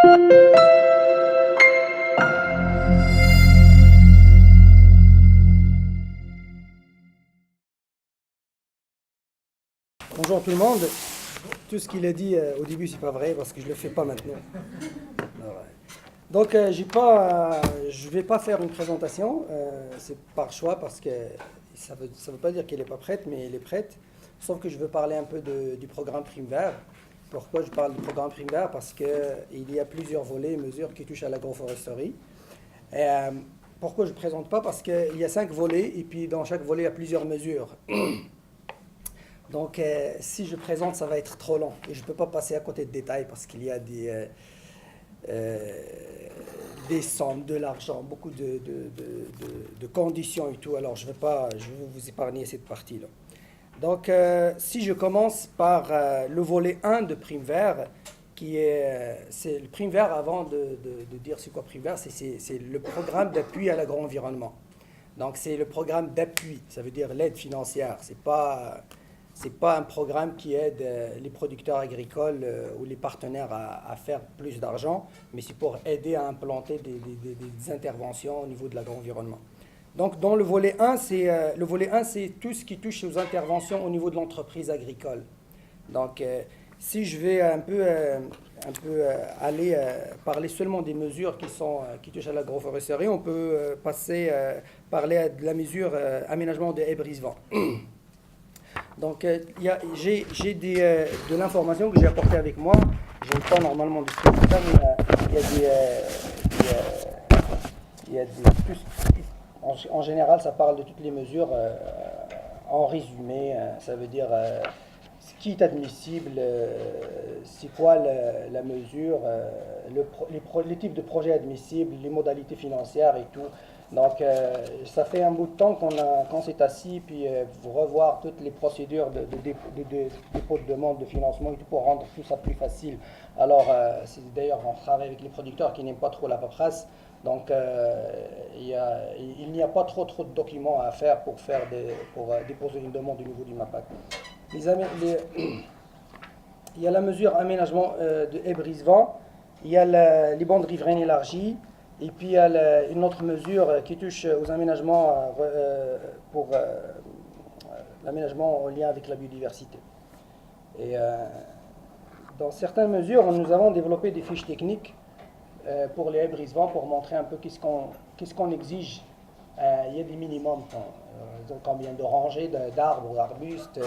Bonjour tout le monde. Tout ce qu'il a dit au début, c'est pas vrai parce que je le fais pas maintenant. Donc, je vais pas faire une présentation. C'est par choix parce que ça veut pas dire qu'elle est pas prête, mais elle est prête. Sauf que je veux parler un peu du programme Prime Vert. Pourquoi je parle du programme Prime Vert? Parce que il y a plusieurs volets et mesures qui touchent à l'agroforesterie. Et, pourquoi je ne présente pas? Parce qu'il y a 5 volets et puis dans chaque volet, il y a plusieurs mesures. Donc, si je présente, ça va être trop long. Et je ne peux pas passer à côté de détails parce qu'il y a des sommes, de l'argent, beaucoup de conditions et tout. Alors, je vais vous épargner cette partie-là. Donc, si je commence par le volet 1 de Prime Vert, c'est le Prime Vert, avant de dire c'est quoi Prime Vert, c'est le programme d'appui à l'agro-environnement. Donc, c'est le programme d'appui, ça veut dire l'aide financière. C'est pas un programme qui aide les producteurs agricoles ou les partenaires à faire plus d'argent, mais c'est pour aider à implanter des interventions au niveau de l'agro-environnement. Donc, dans le volet 1, c'est tout ce qui touche aux interventions au niveau de l'entreprise agricole. Donc, si je vais un peu aller parler seulement des mesures qui touchent à l'agroforesterie, on peut parler de la mesure aménagement des haies brise-vent. Donc, j'ai de l'information que j'ai apportée avec moi. Je n'ai pas normalement de ça, mais il y a en général, ça parle de toutes les mesures. En résumé, ça veut dire ce qui est admissible, c'est quoi la mesure, les types de projets admissibles, les modalités financières et tout. Donc, ça fait un bout de temps qu'on s'est assis, puis revoir toutes les procédures de dépôt de demande de financement et tout pour rendre tout ça plus facile. Alors, d'ailleurs, on travaille avec les producteurs qui n'aiment pas trop la paperasse. Donc, il n'y a pas trop de documents à faire pour déposer une demande au niveau du MAPAC. Il y a la mesure aménagement de haies brise-vent, il y a les bandes riveraines élargies, et puis il y a une autre mesure qui touche aux aménagements pour l'aménagement en lien avec la biodiversité. Et dans certaines mesures, nous avons développé des fiches techniques pour les haies brise-vent pour montrer un peu qu'est-ce qu'on exige. Il y a des minimums, combien de rangées d'arbres ou d'arbustes,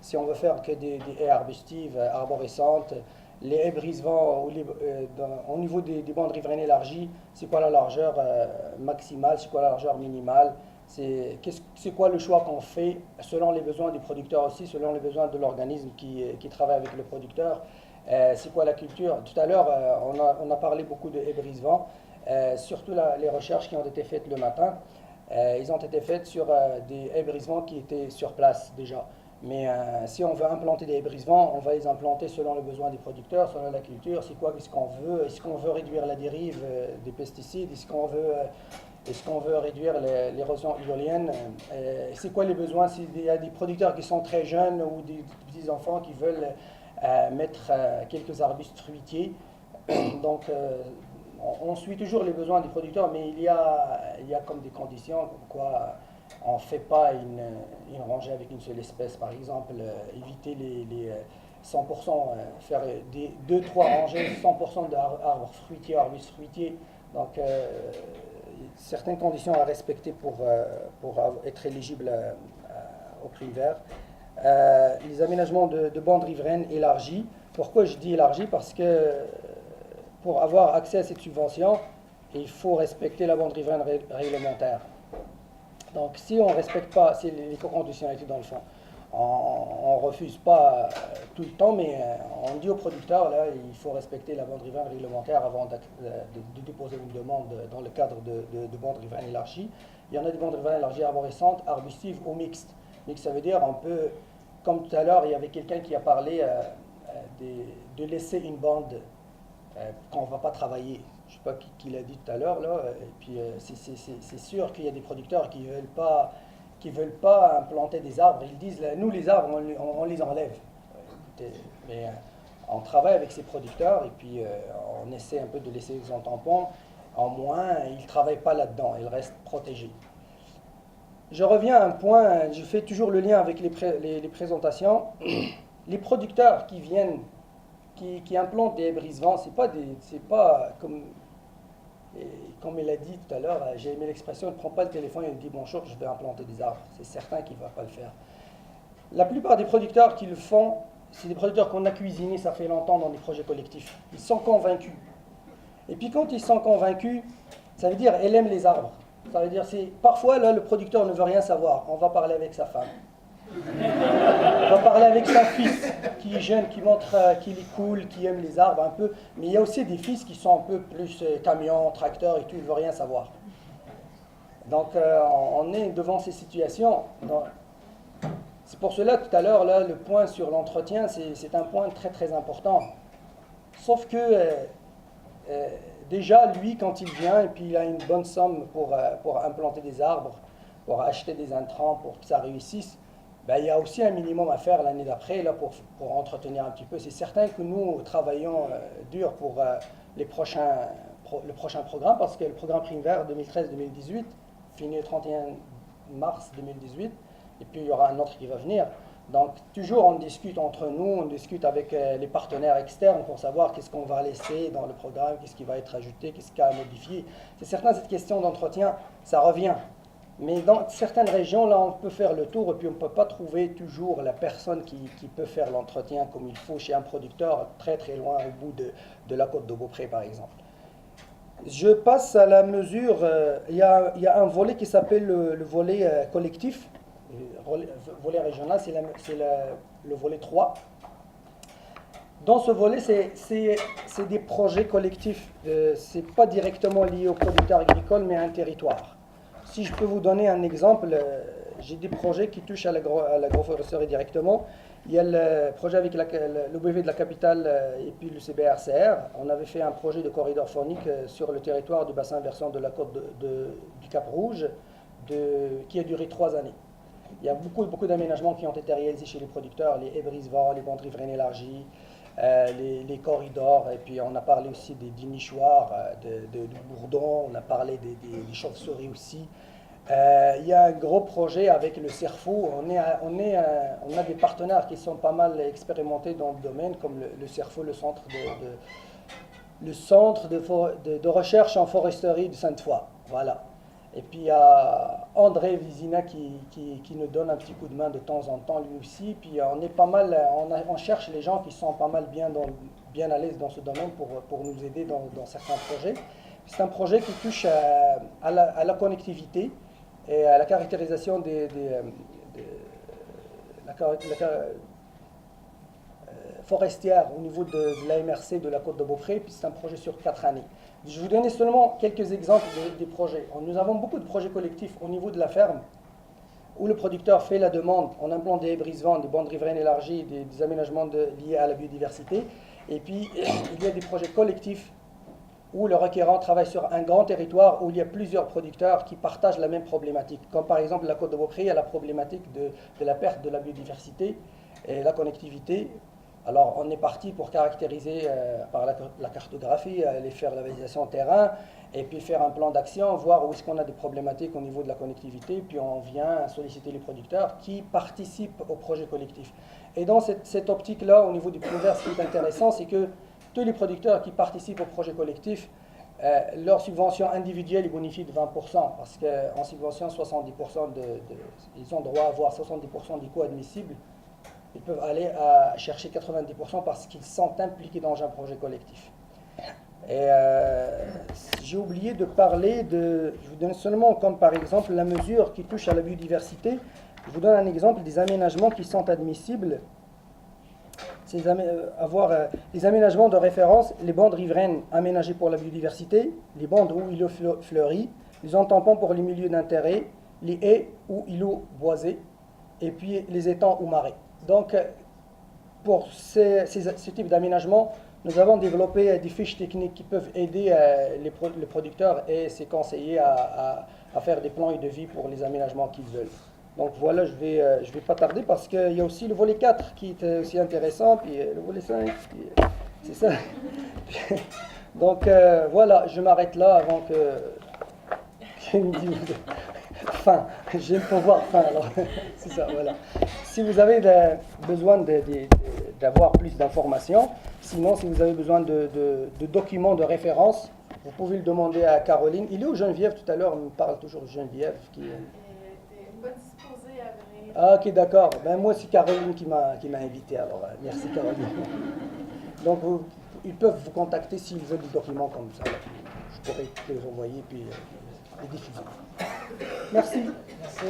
si on veut faire que des haies arbustives, arborescentes, les haies brise-vent au niveau des bandes riveraines élargies, c'est quoi la largeur maximale, c'est quoi la largeur minimale, c'est quoi le choix qu'on fait selon les besoins du producteur aussi, selon les besoins de l'organisme qui travaille avec le producteur. C'est quoi la culture? Tout à l'heure, on a parlé beaucoup de haies brise-vent, surtout les recherches qui ont été faites le matin. Ils ont été faites sur des haies brise-vent qui étaient sur place déjà. Mais si on veut implanter des haies brise-vent, on va les implanter selon les besoins des producteurs, selon la culture. Qu'est-ce qu'on veut? Est-ce qu'on veut réduire la dérive des pesticides? Est-ce qu'on veut réduire l'érosion éolienne? C'est quoi les besoins? S'il y a des producteurs qui sont très jeunes ou des petits enfants qui veulent mettre quelques arbustes fruitiers. Donc, on suit toujours les besoins des producteurs, mais il y a comme des conditions, comme quoi on ne fait pas une rangée avec une seule espèce. Par exemple, éviter les 100%, faire 2-3 rangées, 100% d'arbres fruitiers, arbustes fruitiers. Donc, certaines conditions à respecter pour être éligible au Prime Vert. Les aménagements de bandes riveraines élargies. Pourquoi je dis élargies? Parce que pour avoir accès à cette subvention, il faut respecter la bande riveraine réglementaire. Donc, si on ne respecte pas les conditionnalités dans le fond, on ne refuse pas tout le temps, mais on dit aux producteurs, là, il faut respecter la bande riveraine réglementaire avant de déposer une demande dans le cadre de bandes riveraines élargies. Il y en a des bandes riveraines élargies arborescentes, arbustives ou mixtes. Mixtes, ça veut dire on peut, comme tout à l'heure, il y avait quelqu'un qui a parlé de laisser une bande quand on ne va pas travailler. Je ne sais pas qui l'a dit tout à l'heure, là. Et puis, c'est sûr qu'il y a des producteurs qui veulent pas implanter des arbres. Ils disent, là, nous, les arbres, on les enlève. Mais On travaille avec ces producteurs et puis on essaie un peu de laisser les tampons. En moins, ils ne travaillent pas là-dedans, ils restent protégés. Je reviens à un point, je fais toujours le lien avec les présentations. Les producteurs qui viennent, qui implantent des brise-vents, c'est pas comme il a dit tout à l'heure, j'ai aimé l'expression, il ne prend pas le téléphone et il dit bonjour, je vais implanter des arbres. C'est certain qu'il ne va pas le faire. La plupart des producteurs qui le font, c'est des producteurs qu'on a cuisinés, ça fait longtemps dans des projets collectifs. Ils sont convaincus. Et puis quand ils sont convaincus, ça veut dire qu'ils aiment les arbres. Ça veut dire, parfois là, le producteur ne veut rien savoir. On va parler avec sa femme. On va parler avec son fils, qui est jeune, qui montre qu'il est cool, qui aime les arbres un peu. Mais il y a aussi des fils qui sont un peu plus camions, tracteurs et tout, ils ne veulent rien savoir. Donc on est devant ces situations. C'est pour cela, tout à l'heure, là, le point sur l'entretien, c'est un point très très important. Sauf que déjà, lui, quand il vient, et puis il a une bonne somme pour implanter des arbres, pour acheter des intrants, pour que ça réussisse, ben, il y a aussi un minimum à faire l'année d'après là, pour entretenir un petit peu. C'est certain que nous travaillons dur pour le prochain programme, parce que le programme Primevère 2013-2018 finit le 31 mars 2018, et puis il y aura un autre qui va venir. Donc toujours on discute entre nous, on discute avec les partenaires externes pour savoir qu'est-ce qu'on va laisser dans le programme, qu'est-ce qui va être ajouté, qu'est-ce qu'il y a à modifier. C'est certain, cette question d'entretien, ça revient. Mais dans certaines régions, là, on peut faire le tour et puis on ne peut pas trouver toujours la personne qui peut faire l'entretien comme il faut chez un producteur très très loin au bout de la côte de Beaupré, par exemple. Je passe à la mesure, il y a un volet qui s'appelle le volet collectif. Le volet régional, c'est le volet 3. Dans ce volet, c'est des projets collectifs. Ce n'est pas directement lié aux producteurs agricoles, mais à un territoire. Si je peux vous donner un exemple, j'ai des projets qui touchent à l'agroforesterie directement. Il y a le projet avec l'OBV de la capitale et puis le CBRCR. On avait fait un projet de corridor phonique sur le territoire du bassin versant de la côte du Cap Rouge qui a duré 3 années. Il y a beaucoup d'aménagements qui ont été réalisés chez les producteurs, les haies brise-vents, les bandes riveraines élargies, les corridors, et puis on a parlé aussi des nichoirs, du bourdon, on a parlé des chauves-souris aussi. Il y a un gros projet avec le CERFO. On a des partenaires qui sont pas mal expérimentés dans le domaine, comme le CERFO, le centre de recherche en foresterie de Sainte-Foy. Voilà. Et puis il y a André Vizina qui nous donne un petit coup de main de temps en temps, lui aussi. Puis on est pas mal, on cherche les gens qui sont pas mal bien à l'aise dans ce domaine pour nous aider dans certains projets. C'est un projet qui touche à la connectivité et à la caractérisation forestière au niveau de la MRC de la côte de Beaupré. Puis c'est un projet sur 4 années. Je vais vous donner seulement quelques exemples des projets. Nous avons beaucoup de projets collectifs au niveau de la ferme, où le producteur fait la demande, on implante des haies brise-vents, des bandes riveraines élargies, des aménagements liés à la biodiversité. Et puis, il y a des projets collectifs où le requérant travaille sur un grand territoire où il y a plusieurs producteurs qui partagent la même problématique. Comme par exemple la côte de Beaupré, il y a la problématique de la perte de la biodiversité et la connectivité. Alors, on est parti pour caractériser par la cartographie, aller faire la validation terrain, et puis faire un plan d'action, voir où est-ce qu'on a des problématiques au niveau de la connectivité, puis on vient solliciter les producteurs qui participent au projet collectif. Et dans cette optique-là, au niveau du Primevère, ce qui est intéressant, c'est que tous les producteurs qui participent au projet collectif, leur subvention individuelle est bonifiée de 20%, parce qu'en subvention, 70% ils ont droit à avoir 70% des coûts admissibles. Ils peuvent aller chercher 90% parce qu'ils sont impliqués dans un projet collectif. Et j'ai oublié de parler je vous donne seulement comme par exemple la mesure qui touche à la biodiversité. Je vous donne un exemple des aménagements qui sont admissibles. C'est avoir les aménagements de référence, les bandes riveraines aménagées pour la biodiversité, les bandes ou îlots fleuris, les entampons pour les milieux d'intérêt, les haies ou îlots boisés, et puis les étangs ou marais. Donc, pour ce type d'aménagement, nous avons développé des fiches techniques qui peuvent aider les producteurs et ses conseillers à faire des plans et devis pour les aménagements qu'ils veulent. Donc voilà, je vais pas tarder parce qu'il y a aussi le volet 4 qui est aussi intéressant, puis le volet 5, puis, c'est ça. Donc voilà, je m'arrête là avant qu'il me dise fin. J'aime pas voir fin, alors c'est ça, voilà. Si vous avez besoin d'avoir plus d'informations, sinon si vous avez besoin de documents de référence, vous pouvez le demander à Caroline. Il est où Geneviève tout à l'heure? On me parle toujours de Geneviève. Qui est pas disposée à venir. Ah, ok, d'accord. Ben, moi, c'est Caroline qui m'a invité, alors merci Caroline. Donc, ils peuvent vous contacter s'ils veulent des documents comme ça. Je pourrais les envoyer puis les diffuser. Merci. Merci.